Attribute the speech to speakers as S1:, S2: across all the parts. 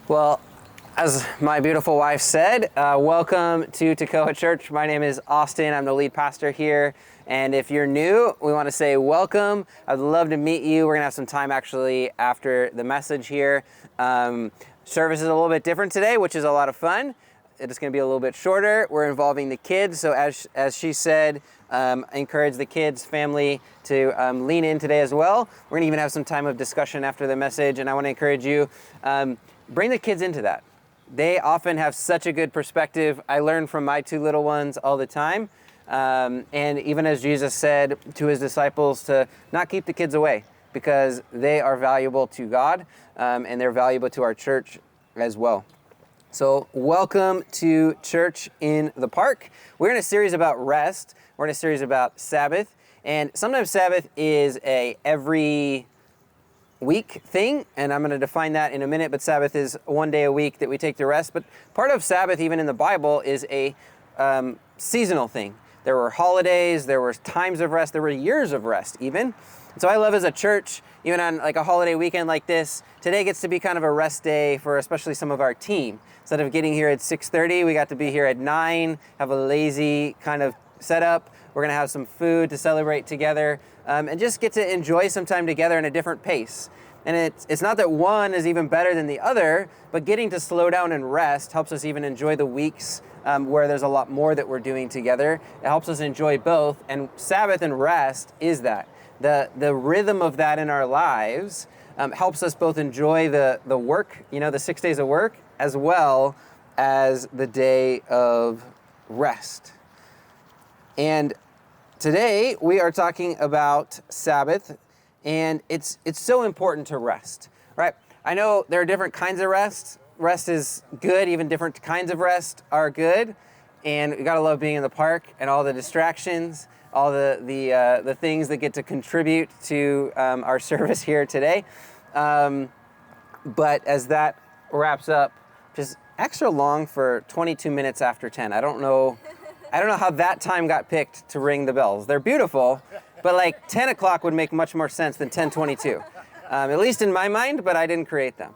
S1: Well, as my beautiful wife said, welcome to Tekoa Church. My name is Austin. I'm the lead pastor here. And if you're new, we want to say welcome. I'd love to meet you. We're going to have some time actually after the message here. Service is a little bit different today, which is a lot of fun. It's going to be a little bit shorter. We're involving the kids. So as she said, encourage the kids, family to lean in today as well. We're going to even have some time of discussion after the message. And I want to encourage you, bring the kids into that. They often have such a good perspective. I learn from my two little ones all the time. And even as Jesus said to his disciples to not keep the kids away because they are valuable to God and they're valuable to our church as well. So welcome to Church in the Park. We're in a series about rest. We're in a series about Sabbath. And sometimes Sabbath is a every week thing, and I'm going to define that in a minute, but Sabbath is one day a week that we take to rest. But part of Sabbath, even in the Bible, is a seasonal thing. There were holidays, there were times of rest, there were years of rest even. And so I love as a church, even on like a holiday weekend like this, today gets to be kind of a rest day for especially some of our team. Instead of getting here at 6:30, we got to be here at 9, have a lazy kind of setup. We're going to have some food to celebrate together and just get to enjoy some time together in a different pace. And it's not that one is even better than the other, but getting to slow down and rest helps us even enjoy the weeks where there's a lot more that we're doing together. It helps us enjoy both. And Sabbath and rest is that. The rhythm of that in our lives helps us both enjoy the work, the 6 days of work, as well as the day of rest. And today we are talking about Sabbath, and it's so important to rest, right? I know there are different kinds of rest. Rest is good, even different kinds of rest are good, and we gotta love being in the park and all the distractions, all the things that get to contribute to our service here today. But as that wraps up, just extra long for 22 minutes after 10. I don't know how that time got picked to ring the bells. They're beautiful, but like 10 o'clock would make much more sense than 10:22, at least in my mind, but I didn't create them.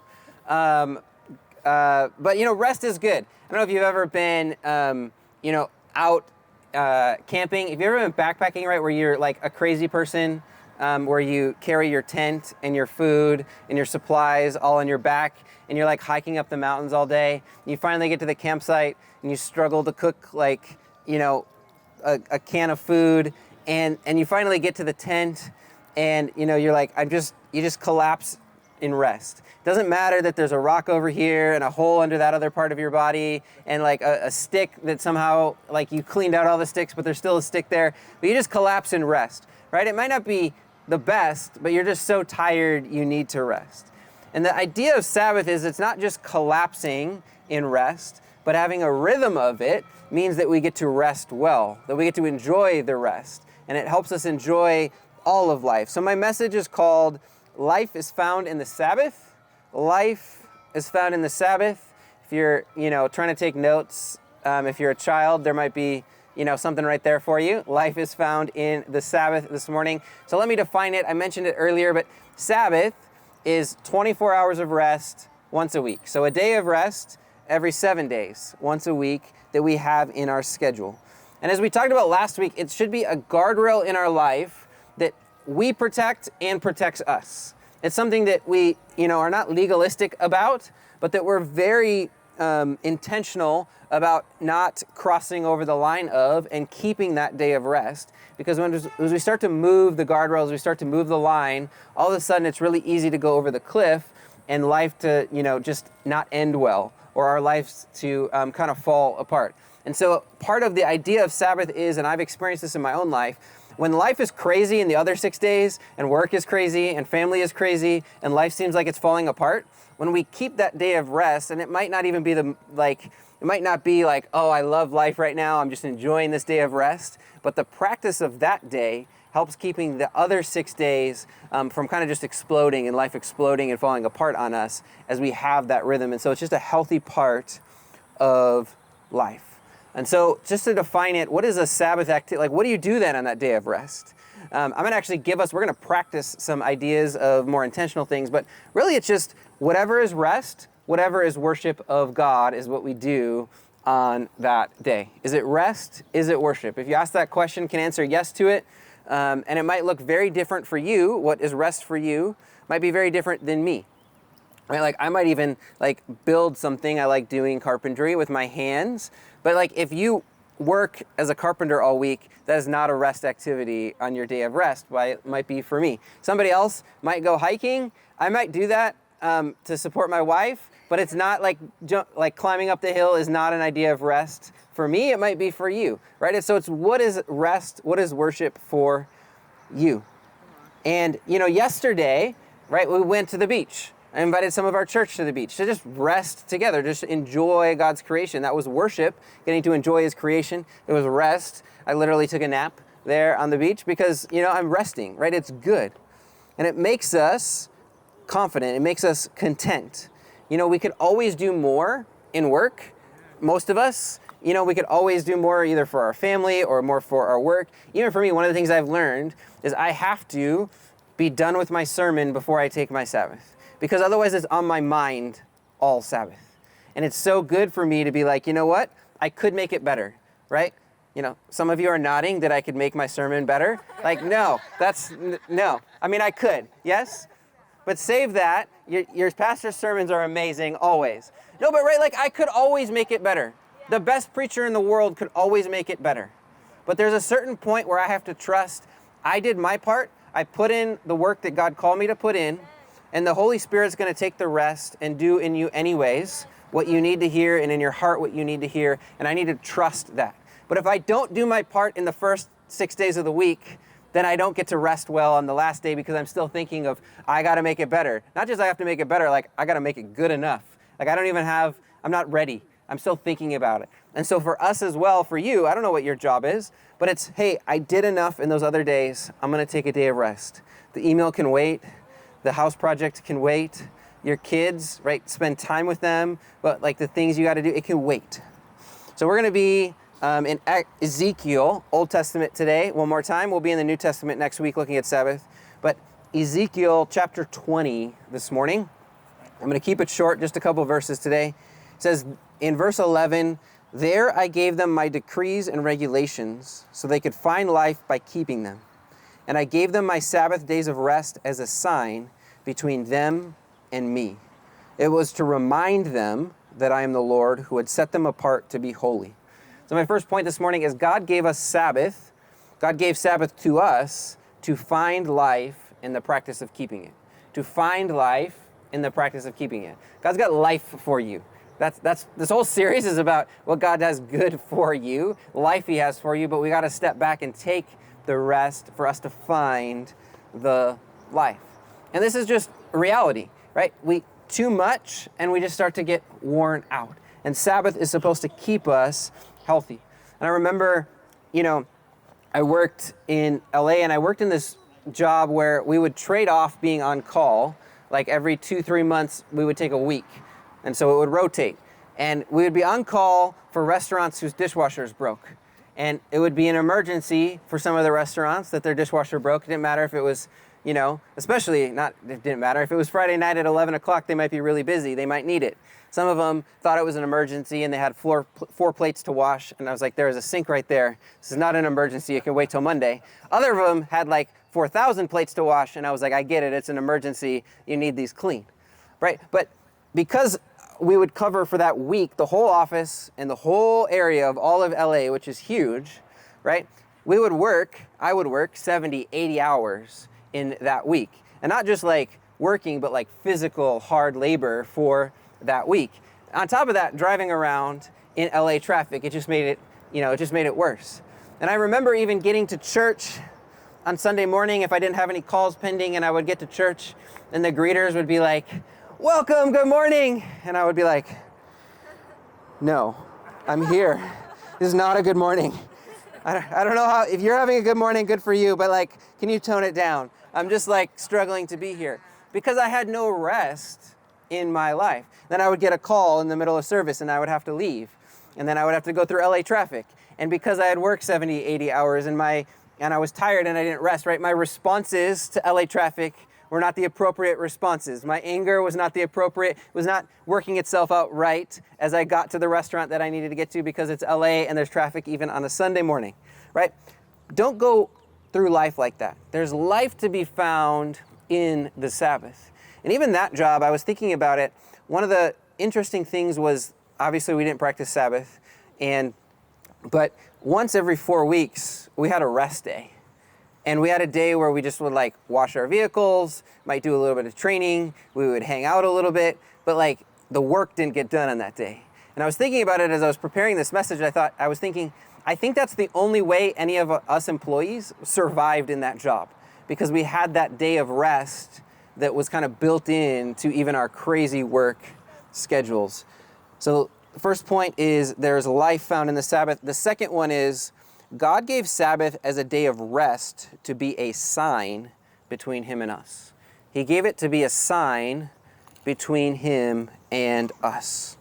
S1: But rest is good. I don't know if you've ever been, out camping. If you've ever been backpacking, right, where you're like a crazy person, where you carry your tent and your food and your supplies all on your back, and you're like hiking up the mountains all day. And you finally get to the campsite and you struggle to cook like, a can of food, and you finally get to the tent, and you're like, you just collapse in rest. Doesn't matter that there's a rock over here and a hole under that other part of your body, and like a stick that somehow like you cleaned out all the sticks, but there's still a stick there. But you just collapse in rest, right? It might not be the best, but you're just so tired you need to rest. And the idea of Sabbath is it's not just collapsing in rest, but having a rhythm of it means that we get to rest well, that we get to enjoy the rest, and it helps us enjoy all of life. So my message is called Life is Found in the Sabbath. Life is found in the Sabbath. If you're, trying to take notes, if you're a child, there might be, something right there for you. Life is found in the Sabbath this morning. So let me define it. I mentioned it earlier, but Sabbath is 24 hours of rest once a week. So a day of rest every 7 days, once a week, that we have in our schedule. And as we talked about last week, it should be a guardrail in our life that we protect and protects us. It's something that we, are not legalistic about, but that we're very intentional about not crossing over the line of and keeping that day of rest. Because as we start to move the guardrails, we start to move the line, all of a sudden it's really easy to go over the cliff and life to, just not end well, or our lives to kind of fall apart. And so part of the idea of Sabbath is, and I've experienced this in my own life, when life is crazy in the other 6 days, and work is crazy, and family is crazy, and life seems like it's falling apart, when we keep that day of rest, and it might not even be oh, I love life right now, I'm just enjoying this day of rest, but the practice of that day helps keeping the other 6 days from kind of just exploding and life exploding and falling apart on us as we have that rhythm. And so it's just a healthy part of life. And so just to define it, what is a Sabbath activity? Like, what do you do then on that day of rest? I'm going to actually we're going to practice some ideas of more intentional things, but really it's just whatever is rest, whatever is worship of God is what we do on that day. Is it rest? Is it worship? If you ask that question, can answer yes to it. And it might look very different for you. What is rest for you might be very different than me. Right? Like I might even like build something. I like doing carpentry with my hands. But like if you work as a carpenter all week, that is not a rest activity on your day of rest. But it might be for me. Somebody else might go hiking. I might do that to support my wife. But it's not like climbing up the hill is not an idea of rest. For me, it might be for you, right? So it's what is rest? What is worship for you? And, yesterday, right, we went to the beach. I invited some of our church to the beach to just rest together, just enjoy God's creation. That was worship, getting to enjoy his creation. It was rest. I literally took a nap there on the beach because, I'm resting, right? It's good. And it makes us confident. It makes us content. We could always do more in work. Most of us, we could always do more either for our family or more for our work. Even for me, one of the things I've learned is I have to be done with my sermon before I take my Sabbath. Because otherwise it's on my mind all Sabbath. And it's so good for me to be like, you know what? I could make it better, right? Some of you are nodding that I could make my sermon better. Like, no, no. I mean, I could, yes? But save that. Your pastor's sermons are amazing, always. No, but right, like I could always make it better. The best preacher in the world could always make it better. But there's a certain point where I have to trust I did my part. I put in the work that God called me to put in. And the Holy Spirit's going to take the rest and do in you anyways what you need to hear, and in your heart what you need to hear. And I need to trust that. But if I don't do my part in the first 6 days of the week, then I don't get to rest well on the last day because I'm still thinking of, I got to make it better. Not just I have to make it better, like I got to make it good enough. Like I'm not ready. I'm still thinking about it. And so for us as well, for you, I don't know what your job is, but it's, hey, I did enough in those other days. I'm going to take a day of rest. The email can wait. The house project can wait. Your kids, right, spend time with them. But like the things you got to do, it can wait. So we're going to be in Ezekiel, Old Testament today. One more time. We'll be in the New Testament next week looking at Sabbath. But Ezekiel chapter 20 this morning. I'm going to keep it short, just a couple verses today. It says in verse 11, "There I gave them my decrees and regulations so they could find life by keeping them. And I gave them my Sabbath days of rest as a sign between them and me. It was to remind them that I am the Lord who had set them apart to be holy." So my first point this morning is God gave us Sabbath. God gave Sabbath to us to find life in the practice of keeping it. To find life in the practice of keeping it. God's got life for you. That's this whole series is about what God has good for you, life he has for you, but we got to step back and take the rest for us to find the life. And this is just reality, right? We too much and we just start to get worn out. And Sabbath is supposed to keep us healthy. And I remember, I worked in LA and I worked in this job where we would trade off being on call. Like every 2-3 months, we would take a week. And so it would rotate. And we would be on call for restaurants whose dishwashers broke. And it would be an emergency for some of the restaurants that their dishwasher broke. It didn't matter if it was, it didn't matter. If it was Friday night at 11 o'clock, they might be really busy. They might need it. Some of them thought it was an emergency and they had four plates to wash. And I was like, there's a sink right there. This is not an emergency. It can wait till Monday. Other of them had like 4,000 plates to wash. And I was like, I get it. It's an emergency. You need these clean, right? But because we would cover for that week the whole office and the whole area of all of LA, which is huge, right? I would work 70, 80 hours in that week. And not just like working, but like physical hard labor for that week. On top of that, driving around in LA traffic, it just made it worse. And I remember even getting to church on Sunday morning if I didn't have any calls pending, and I would get to church and the greeters would be like, "Welcome, good morning." And I would be like, "No, I'm here. This is not a good morning. I don't know how, if you're having a good morning, good for you, but like, can you tone it down? I'm just like struggling to be here." Because I had no rest in my life. Then I would get a call in the middle of service and I would have to leave. And then I would have to go through LA traffic. And because I had worked 70, 80 hours and I was tired and I didn't rest, right? My responses to LA traffic were not the appropriate responses. My anger was not working itself out right as I got to the restaurant that I needed to get to because it's LA and there's traffic even on a Sunday morning, right? Don't go through life like that. There's life to be found in the Sabbath. And even that job, I was thinking about it. One of the interesting things was, obviously we didn't practice Sabbath, but once every 4 weeks, we had a rest day. And we had a day where we just would like wash our vehicles, might do a little bit of training, we would hang out a little bit, but like the work didn't get done on that day. And I was thinking about it as I was preparing this message. I think that's the only way any of us employees survived in that job, because we had that day of rest that was kind of built into even our crazy work schedules. So the first point is there's life found in the Sabbath. The second one is God gave Sabbath as a day of rest to be a sign between him and us. He gave it to be a sign between him and us.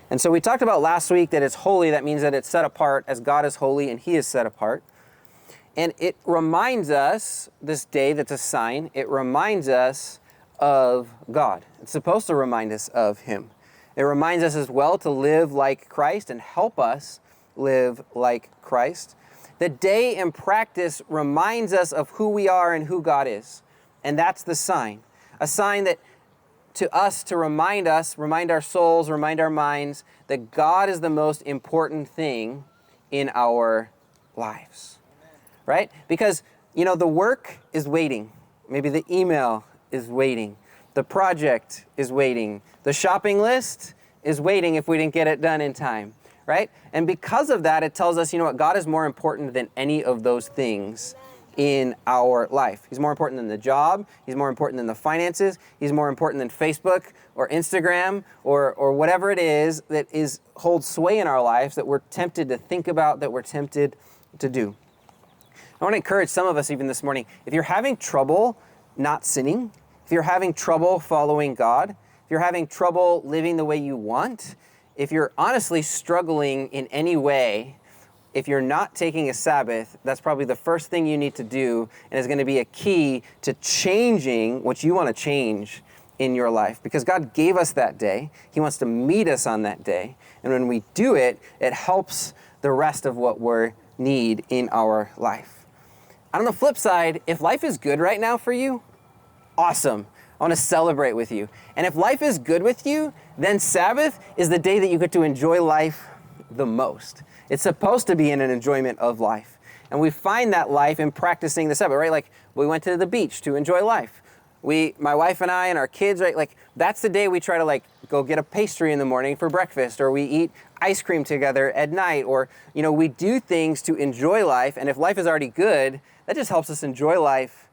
S1: And so we talked about last week that it's holy. That means that it's set apart as God is holy and he is set apart. And it reminds us, this day that's a sign, it reminds us of God. It's supposed to remind us of him. It reminds us as well to live like Christ and help us live like Christ. The day in practice reminds us of who we are and who God is. And that's the sign. A sign that to us to remind us, remind our souls, remind our minds that God is the most important thing in our lives. Right? Because, the work is waiting. Maybe the email is waiting. The project is waiting. The shopping list is waiting if we didn't get it done in time. Right? And because of that, it tells us, God is more important than any of those things in our life. He's more important than the job. He's more important than the finances. He's more important than Facebook or Instagram or whatever it is that holds sway in our lives that we're tempted to think about, that we're tempted to do. I want to encourage some of us even this morning, if you're having trouble not sinning, if you're having trouble following God, if you're having trouble living the way you want, if you're honestly struggling in any way, if you're not taking a Sabbath, that's probably the first thing you need to do, and is going to be a key to changing what you want to change in your life. Because God gave us that day. He wants to meet us on that day. And when we do it, it helps the rest of what we need in our life. On the flip side, if life is good right now for you, awesome. I want to celebrate with you. And if life is good with you, then Sabbath is the day that you get to enjoy life the most. It's supposed to be an enjoyment of life. And we find that life in practicing the Sabbath, right? Like we went to the beach to enjoy life. My wife and I and our kids, right? Like that's the day we try to go get a pastry in the morning for breakfast, or we eat ice cream together at night, or, we do things to enjoy life. And if life is already good, that just helps us enjoy life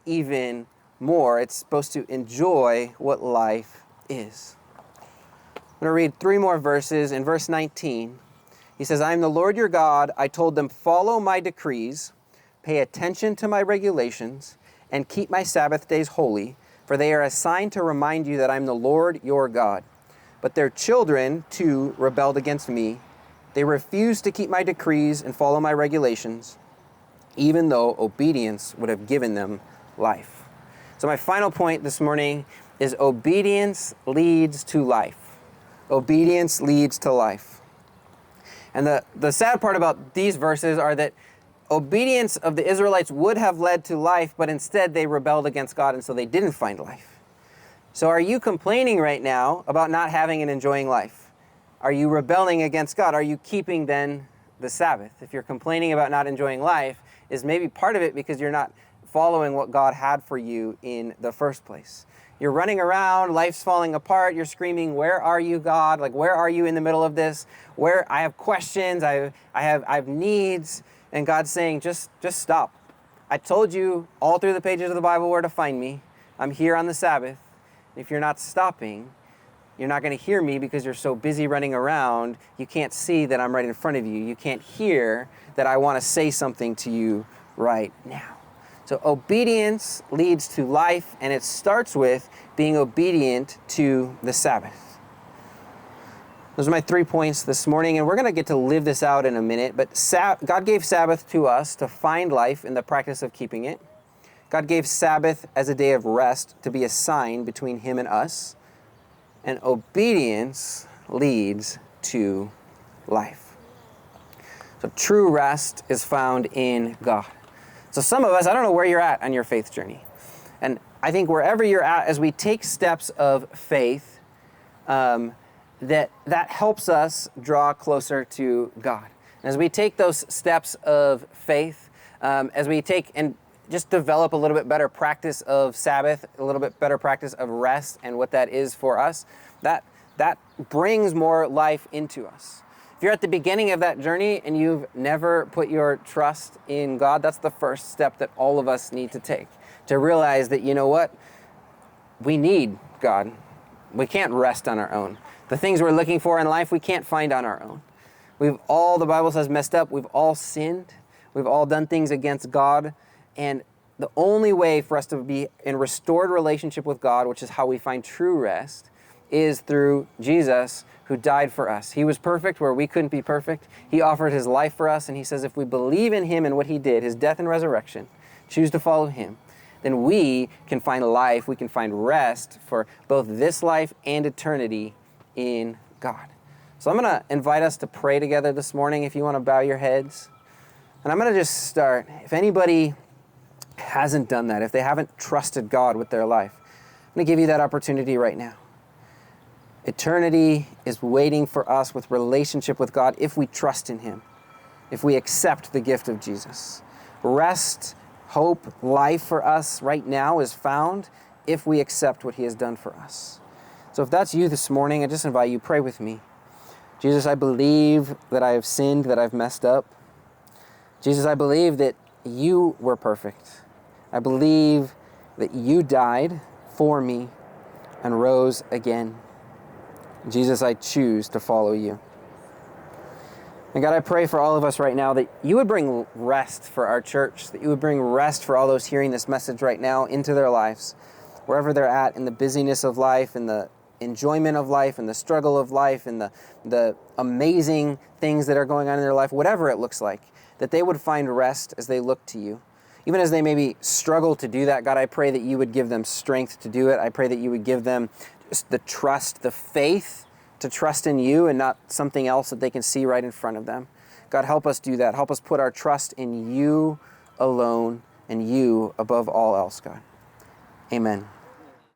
S1: even more. It's supposed to enjoy what life is. I'm going to read 3 more verses. In verse 19, he says, I am the Lord your God. I told them, follow my decrees, pay attention to my regulations, and keep my Sabbath days holy, for they are a sign to remind you that I am the Lord your God. But their children, too, rebelled against me. They refused to keep my decrees and follow my regulations, even though obedience would have given them life. So my final point this morning is obedience leads to life. Obedience leads to life. And the sad part about these verses are that obedience of the Israelites would have led to life, but instead they rebelled against God, and so they didn't find life. So are you complaining right now about not having and enjoying life? Are you rebelling against God? Are you keeping then the Sabbath? If you're complaining about not enjoying life, is maybe part of it because you're not following what God had for you in the first place. You're running around, life's falling apart, you're screaming, where are you, God? Like, where are you in the middle of this? Where I have questions, I have needs, and God's saying, just stop. I told you all through the pages of the Bible where to find me. I'm here on the Sabbath. If you're not stopping, you're not going to hear me because you're so busy running around. You can't see that I'm right in front of you. You can't hear that I want to say something to you right now. So obedience leads to life, and it starts with being obedient to the Sabbath. Those are my 3 points this morning, and we're going to get to live this out in a minute. But God gave Sabbath to us to find life in the practice of keeping it. God gave Sabbath as a day of rest to be a sign between him and us, and obedience leads to life. So true rest is found in God. So some of us, I don't know where you're at on your faith journey. And I think wherever you're at, as we take steps of faith, that helps us draw closer to God. And as we take those steps of faith, as we take and just develop a little bit better practice of Sabbath, a little bit better practice of rest and what that is for us, that brings more life into us. If you're at the beginning of that journey and you've never put your trust in God, that's the first step that all of us need to take. To realize that, you know what? We need God. We can't rest on our own. The things we're looking for in life, we can't find on our own. The Bible says, messed up. We've all sinned. We've all done things against God. And the only way for us to be in restored relationship with God, which is how we find true rest, is through Jesus, who died for us. He was perfect where we couldn't be perfect. He offered his life for us. And he says, if we believe in him and what he did, his death and resurrection, choose to follow him, then we can find life, we can find rest for both this life and eternity in God. So I'm going to invite us to pray together this morning, if you want to bow your heads. And I'm going to just start. If anybody hasn't done that, if they haven't trusted God with their life, I'm going to give you that opportunity right now. Eternity is waiting for us with relationship with God if we trust in him, if we accept the gift of Jesus. Rest, hope, life for us right now is found if we accept what he has done for us. So if that's you this morning, I just invite you, pray with me. Jesus, I believe that I have sinned, that I've messed up. Jesus, I believe that you were perfect. I believe that you died for me and rose again. Jesus, I choose to follow you. And God, I pray for all of us right now that you would bring rest for our church, that you would bring rest for all those hearing this message right now into their lives, wherever they're at in the busyness of life, in the enjoyment of life, in the struggle of life, in the amazing things that are going on in their life, whatever it looks like, that they would find rest as they look to you. Even as they maybe struggle to do that, God, I pray that you would give them strength to do it. I pray that you would give them just the trust, the faith to trust in you and not something else that they can see right in front of them. God, help us do that. Help us put our trust in you alone and you above all else, God. Amen.